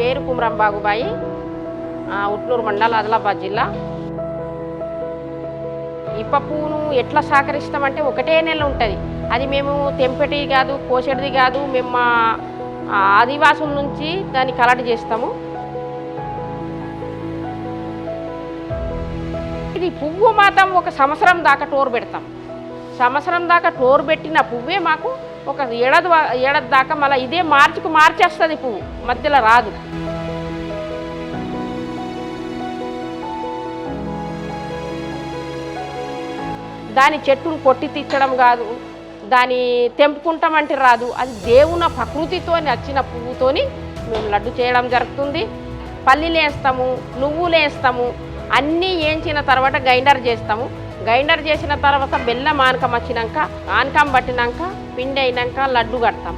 పేరు కుమరం బాగుబాయి, ఉట్నూరు మండల్, ఆదిలాబాద్ జిల్లా. ఇప్ప పువ్వును ఎట్లా సేకరిస్తామంటే ఒకటే నెల ఉంటుంది. అది మేము తెంపెటిది కాదు, కోసేటిది కాదు. మేము మా ఆదివాసుల నుంచి దాన్ని కలెక్ట్ చేస్తాము. ఇది పువ్వు మాత్రం ఒక సంవత్సరం దాకా టోరు పెడతాం. సంవత్సరం దాకా టోరు పెట్టిన పువ్వే మాకు ఒక ఏడాది దాకా మళ్ళీ ఇదే మార్చేస్తుంది. పువ్వు మధ్యలో రాదు. దాని చెట్టును కొట్టి తీర్చడం కాదు, దాన్ని తెంపుకుంటామంటే రాదు. అది దేవుని ప్రకృతితో వచ్చిన పువ్వుతోని మేము లడ్డు చేయడం జరుగుతుంది. పల్లీలు వేస్తాము, నువ్వులు వేస్తాము. అన్నీ వేయించిన తర్వాత గ్రైండర్ చేస్తాము. గ్రైండర్ చేసిన తర్వాత బెల్లం ఆనకం వచ్చినాక, ఆనకం పట్టినాక, పిండి అయినాక లడ్డు కడతాం.